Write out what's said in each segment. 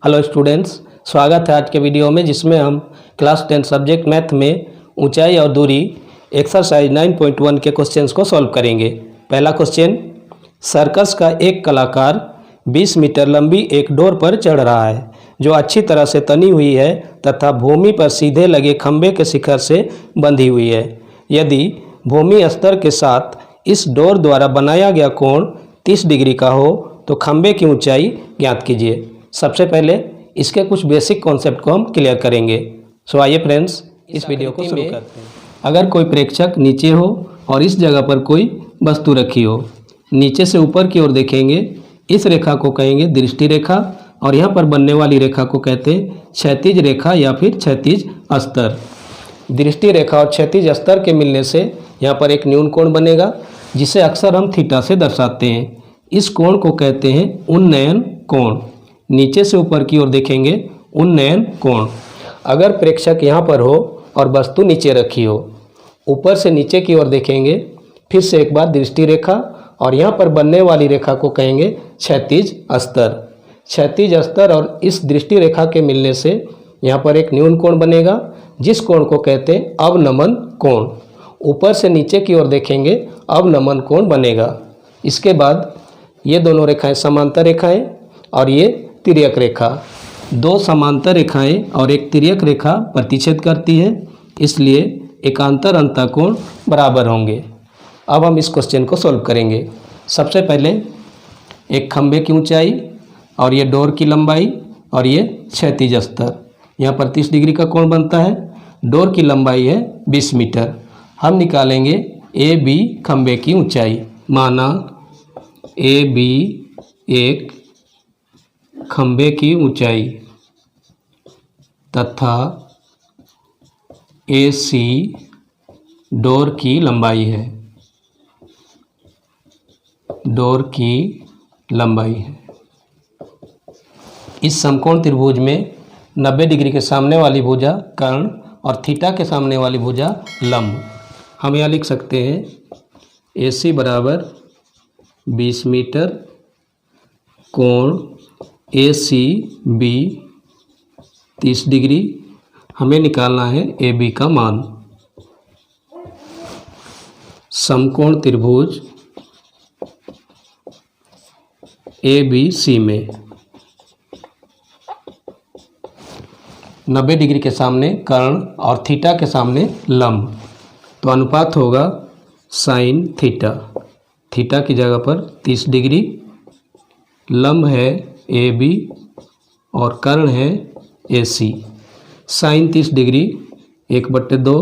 Hello students, स्वागत है आज के वीडियो में जिसमें हम क्लास 10 सब्जेक्ट मैथ में ऊंचाई और दूरी एक्सरसाइज 9.1 के क्वेश्चंस को सॉल्व करेंगे। पहला क्वेश्चन, सर्कस का एक कलाकार 20 मीटर लंबी एक डोर पर चढ़ रहा है जो अच्छी तरह से तनी हुई है तथा भूमि पर सीधे लगे खंभे के शिखर से बंधी हुई है। यदि भूमि स्तर के साथ इस डोर द्वारा बनाया गया कोण 30 डिग्री का हो तो खंभे की ऊंचाई ज्ञात कीजिए। सबसे पहले इसके कुछ बेसिक कॉन्सेप्ट को हम क्लियर करेंगे। सो आइए फ्रेंड्स, इस वीडियो को शुरू करते हैं। अगर कोई प्रेक्षक नीचे हो और इस जगह पर कोई वस्तु रखी हो, नीचे से ऊपर की ओर देखेंगे, इस रेखा को कहेंगे दृष्टि रेखा और यहाँ पर बनने वाली रेखा को कहते हैं क्षैतिज रेखा या फिर क्षैतिज स्तर। दृष्टि रेखा और क्षैतिज स्तर के मिलने से यहाँ पर एक न्यून कोण बनेगा जिसे अक्सर हम थीटा से दर्शाते हैं। इस कोण को कहते हैं उन्नयन कोण। नीचे से ऊपर की ओर देखेंगे उन्नयन कोण। अगर प्रेक्षक यहाँ पर हो और वस्तु नीचे रखी हो, ऊपर से नीचे की ओर देखेंगे, फिर से एक बार दृष्टि रेखा और यहाँ पर बनने वाली रेखा को कहेंगे क्षैतिज स्तर। क्षैतिज स्तर और इस दृष्टि रेखा के मिलने से यहाँ पर एक न्यून कोण बनेगा जिस कोण को कहते हैं अवनमन कोण। ऊपर से नीचे की ओर देखेंगे अवनमन कोण बनेगा। इसके बाद ये दोनों रेखाएं समांतर रेखाएं और ये तिर्यक रेखा, दो समांतर रेखाएं और एक तिर्यक रेखा प्रतिच्छेद करती है, इसलिए एकांतर अंतःकोण बराबर होंगे। अब हम इस क्वेश्चन को सॉल्व करेंगे। सबसे पहले एक खंभे की ऊंचाई और ये डोर की लंबाई और ये क्षैतिज स्तर, यहाँ पर 30 डिग्री का कोण बनता है। डोर की लंबाई है 20 मीटर। हम निकालेंगे ए बी खंभे की ऊंचाई। माना ए बी एक खंभे की ऊंचाई तथा ए सी डोर की लंबाई है। डोर की लंबाई है। इस समकोण त्रिभुज में 90 डिग्री के सामने वाली भुजा कर्ण और थीटा के सामने वाली भुजा लंब। हम यहाँ लिख सकते हैं ए सी बराबर 20 मीटर, कोण ए सी बी 30 डिग्री। हमें निकालना है ए बी का मान। समकोण त्रिभुज ए बी सी में 90 डिग्री के सामने कर्ण और थीटा के सामने लंब, तो अनुपात होगा साइन थीटा। थीटा की जगह पर 30 डिग्री, लंब है ए बी और कर्ण है ए सी। साइन 30 डिग्री 1/2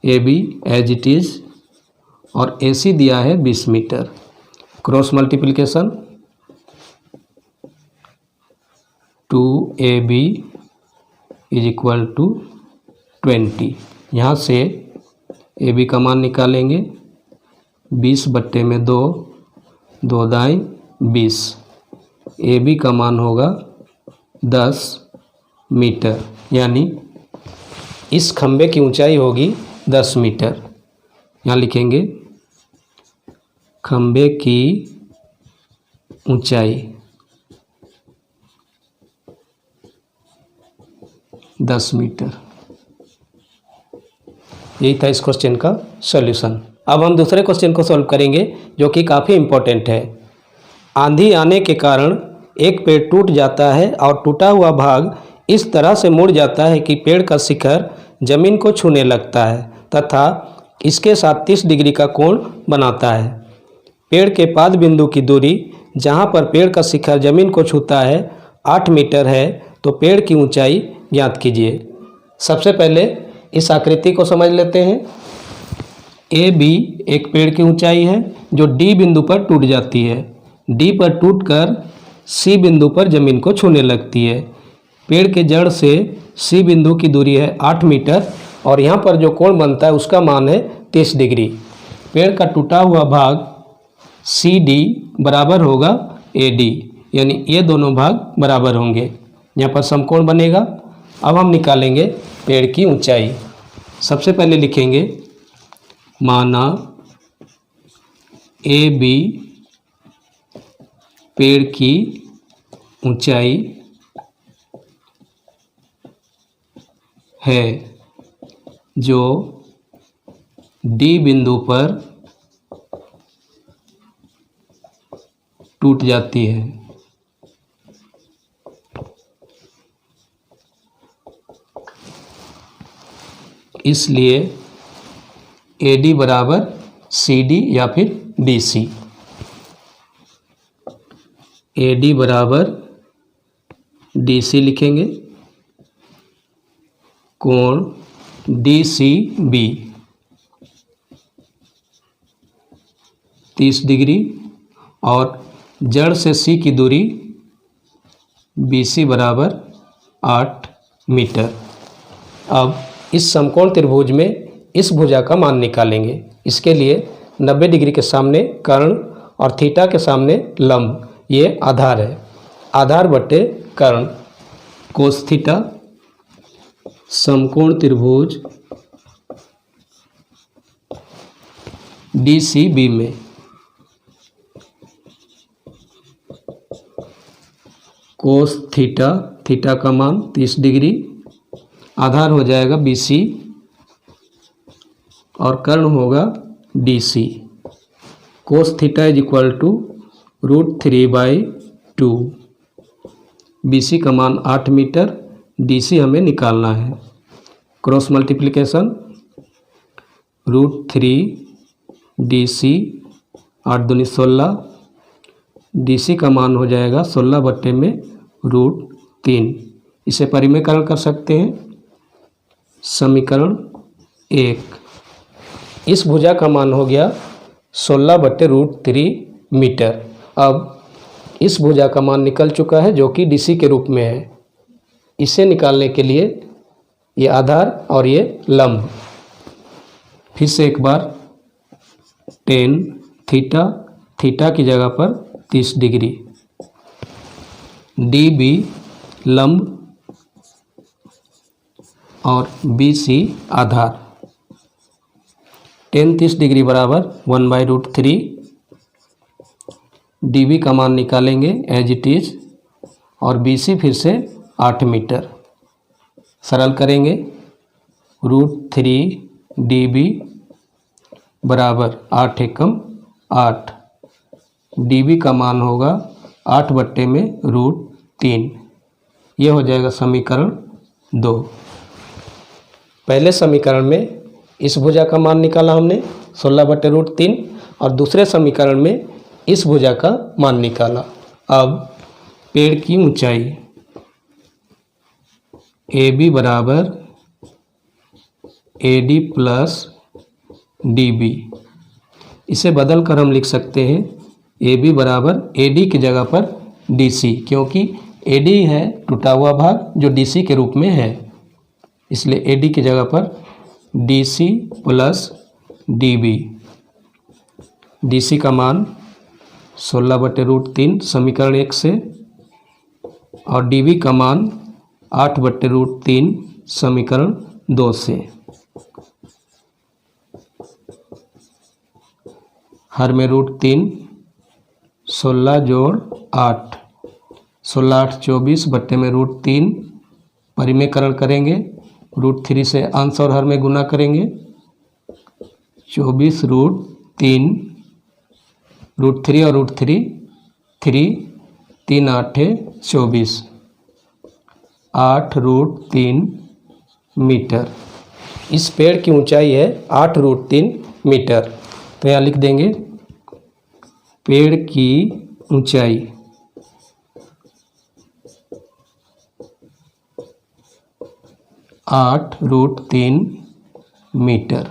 A B as it is और ए सी दिया है 20 मीटर। Cross multiplication 2ab is equal to 20। यहाँ से ए बी का मान निकालेंगे 20/2, 2 दाएं 20। ए बी का मान होगा 10 मीटर, यानी इस खंभे की ऊंचाई होगी 10 मीटर। यहाँ लिखेंगे खंभे की ऊंचाई 10 मीटर। यही था इस क्वेश्चन का सॉल्यूशन। अब हम दूसरे क्वेश्चन को सॉल्व करेंगे जो कि काफ़ी इम्पोर्टेंट है। आंधी आने के कारण एक पेड़ टूट जाता है और टूटा हुआ भाग इस तरह से मुड़ जाता है कि पेड़ का शिखर जमीन को छूने लगता है तथा इसके साथ 30 डिग्री का कोण बनाता है। पेड़ के पाद बिंदु की दूरी जहां पर पेड़ का शिखर जमीन को छूता है 8 मीटर है, तो पेड़ की ऊंचाई ज्ञात कीजिए। सबसे पहले इस आकृति को समझ लेते हैं। ए बी एक पेड़ की ऊंचाई है जो डी बिंदु पर टूट जाती है। डी पर टूटकर सी बिंदु पर जमीन को छूने लगती है। पेड़ के जड़ से सी बिंदु की दूरी है 8 मीटर और यहाँ पर जो कोण बनता है उसका मान है 30 डिग्री। पेड़ का टूटा हुआ भाग सी डी बराबर होगा ए डी, यानी ये दोनों भाग बराबर होंगे। यहाँ पर समकोण बनेगा। अब हम निकालेंगे पेड़ की ऊंचाई। सबसे पहले लिखेंगे माना ए बी पेड़ की ऊंचाई है जो डी बिंदु पर टूट जाती है। इसलिए AD बराबर CD या फिर DC। AD बराबर DC लिखेंगे, कोण DCB 30 डिग्री और जड़ से C की दूरी BC बराबर 8 मीटर। अब इस समकोण त्रिभुज में इस भुजा का मान निकालेंगे। इसके लिए 90 डिग्री के सामने कर्ण और थीटा के सामने लंब, ये आधार है। आधार बटे कर्ण कोस थीटा समकोण त्रिभुज DCB में कोस थीटा, थीटा का मान 30 डिग्री, आधार हो जाएगा BC और कर्ण होगा DC। Cos theta is equal to √3/2। BC का मान 8 मीटर, DC हमें निकालना है। क्रॉस मल्टीप्लिकेशन √3 DC 8 दूनी 16, DC का मान हो जाएगा 16 बट्टे में √3। इसे परिमेयकरण कर सकते हैं। समीकरण 1, इस भुजा का मान हो गया 16 बट्टे √3 मीटर। अब इस भुजा का मान निकल चुका है जो कि DC के रूप में है। इसे निकालने के लिए ये आधार और ये लंब, फिर से एक बार tan थीटा, थीटा की जगह पर 30 डिग्री, DB लंब और BC आधार। tan 30 डिग्री बराबर 1/√3। DB का मान निकालेंगे एज इट इज और BC फिर से 8 मीटर। सरल करेंगे √3 DB बराबर 8 एकम 8। DB का मान होगा 8 बट्टे में √3। यह हो जाएगा समीकरण 2। पहले समीकरण में इस भुजा का मान निकाला हमने 16 बट्टे √3 और दूसरे समीकरण में इस भुजा का मान निकाला। अब पेड़ की ऊंचाई AB बराबर AD प्लस DB, इसे बदल कर हम लिख सकते हैं AB बराबर AD की जगह पर DC, क्योंकि AD है टूटा हुआ भाग जो DC के रूप में है, इसलिए AD की जगह पर DC प्लस DB। DC का मान 16 बटे √3 समीकरण 1 से और DB का मान 8 बटे √3 समीकरण 2 से। हर में √3, 16 जोड़ 8, 16 8 24 बट्टे में √3 परिमेयकरण करेंगे। √3 से अंश और हर में गुना करेंगे। 24 √3, √3 और √3 3, 3 8 24, 8 √3 मीटर। इस पेड़ की ऊंचाई है 8 √3 मीटर। तो यहाँ लिख देंगे पेड़ की ऊंचाई 8 √3 मीटर।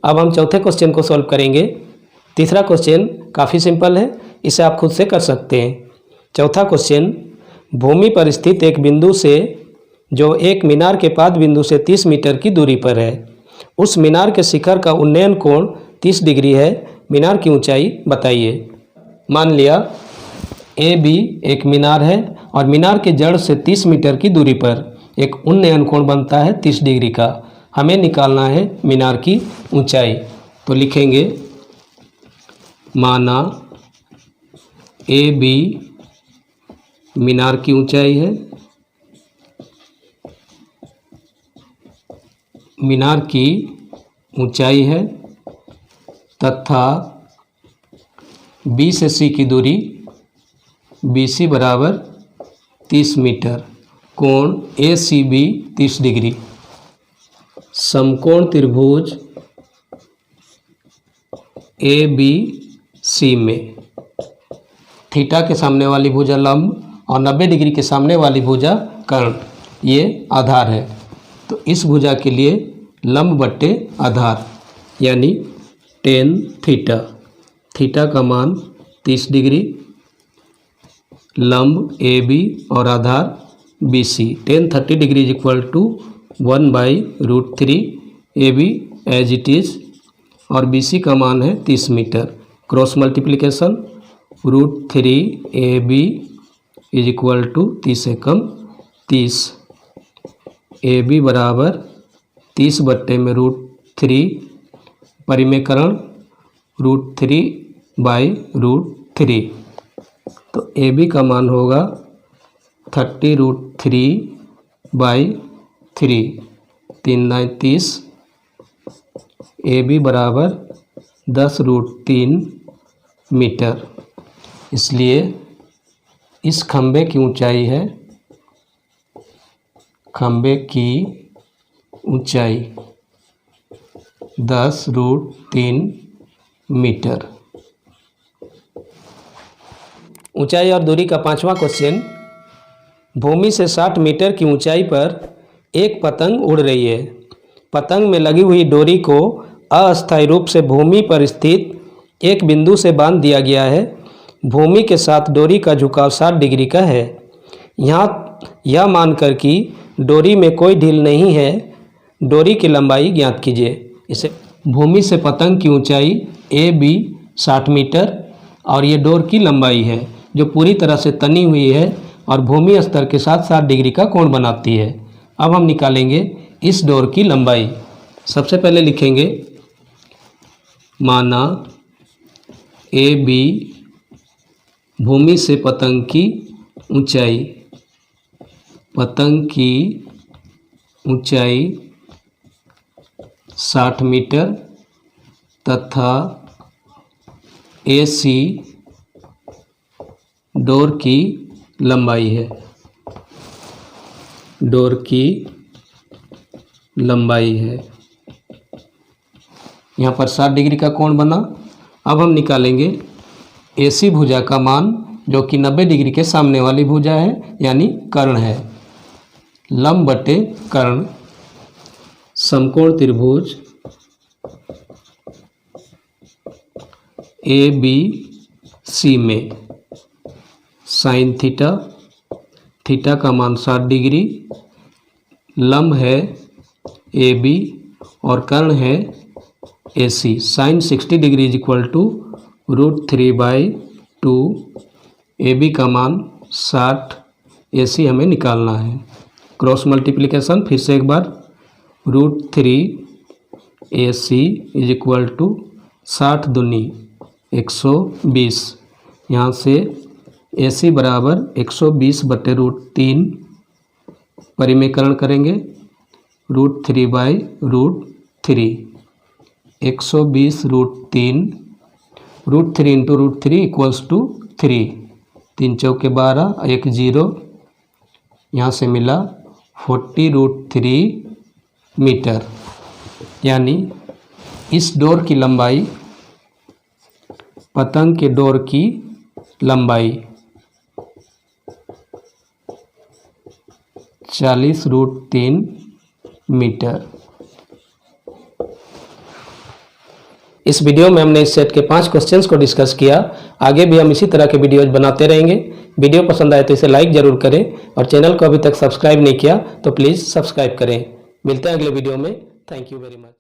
अब हम चौथे क्वेश्चन को सॉल्व करेंगे। तीसरा क्वेश्चन काफ़ी सिंपल है, इसे आप खुद से कर सकते हैं। चौथा क्वेश्चन, भूमि पर स्थित एक बिंदु से जो एक मीनार के पाद बिंदु से 30 मीटर की दूरी पर है, उस मीनार के शिखर का उन्नयन कोण 30 डिग्री है। मीनार की ऊंचाई बताइए। मान लिया AB एक मीनार है और मीनार के जड़ से 30 मीटर की दूरी पर एक उन्नयन कोण बनता है 30 डिग्री का। हमें निकालना है मीनार की ऊंचाई। तो लिखेंगे माना AB मीनार की ऊंचाई है मीनार की ऊंचाई है तथा बी से सी की दूरी BC बराबर 30 मीटर। कोण ACB 30 डिग्री। समकोण त्रिभुज ABC में थीटा के सामने वाली भुजा लंब और 90 डिग्री के सामने वाली भुजा कर्ण, ये आधार है। तो इस भुजा के लिए लंब बट्टे आधार यानी tan थीटा। थीटा का मान 30 डिग्री, लंब AB और आधार BC। tan 30 degree is equal to 1/√3 AB as it is और BC का मान है 30 metre. Cross multiplication √3 AB is equal to 30 एकम 30। AB बराबर 30 बट्टे में √3, परिमेकरण √3/√3। तो AB का मान होगा 30√3/3, 3×9 = 30। AB बराबर 10√3 मीटर। इसलिए इस खंभे की ऊंचाई है, खंभे की ऊंचाई 10√3 मीटर। ऊंचाई और दूरी का 5वां क्वेश्चन। भूमि से 60 मीटर की ऊंचाई पर एक पतंग उड़ रही है। पतंग में लगी हुई डोरी को अस्थायी रूप से भूमि पर स्थित एक बिंदु से बांध दिया गया है। भूमि के साथ डोरी का झुकाव 60 डिग्री का है। यहाँ यह मानकर कि डोरी में कोई ढील नहीं है, डोरी की लंबाई ज्ञात कीजिए। इसे भूमि से पतंग की ऊंचाई AB 60 मीटर और ये डोर की लंबाई है जो पूरी तरह से तनी हुई है और भूमि स्तर के साथ 60 डिग्री का कोण बनाती है। अब हम निकालेंगे इस डोर की लंबाई। सबसे पहले लिखेंगे माना AB भूमि से पतंग की ऊंचाई, पतंग की ऊंचाई 60 मीटर तथा AC डोर की लंबाई है, डोर की लंबाई है। यहाँ पर 60 डिग्री का कोण बना। अब हम निकालेंगे AC भुजा का मान जो कि 90 डिग्री के सामने वाली भुजा है यानी कर्ण है। लंब बटे कर्ण, समकोण त्रिभुज ABC में साइन थीटा, थीटा का मान 60 डिग्री, लंब है AB और कर्ण है AC। Sine 60 degree is equal to √3/2। AB का मान 60, AC हमें निकालना है। क्रॉस मल्टीप्लिकेशन फिर से एक बार, √3 AC इज इक्वल टू 60 दूनी 120। यहाँ से AC बराबर 120/√3, परिमेकरण करेंगे √3/√3, 120√3, √3 इंटू √3 इक्वल्स टू 3, 3 चौके 12, 1 0, यहाँ से मिला 40√3 मीटर। यानी इस डोर की लंबाई, पतंग के डोर की लंबाई 40√3 मीटर। इस वीडियो में हमने इस सेट के 5 क्वेश्चंस को डिस्कस किया। आगे भी हम इसी तरह के वीडियोज बनाते रहेंगे। वीडियो पसंद आए तो इसे लाइक ज़रूर करें और चैनल को अभी तक सब्सक्राइब नहीं किया तो प्लीज़ सब्सक्राइब करें। मिलते हैं अगले वीडियो में। Thank you very much.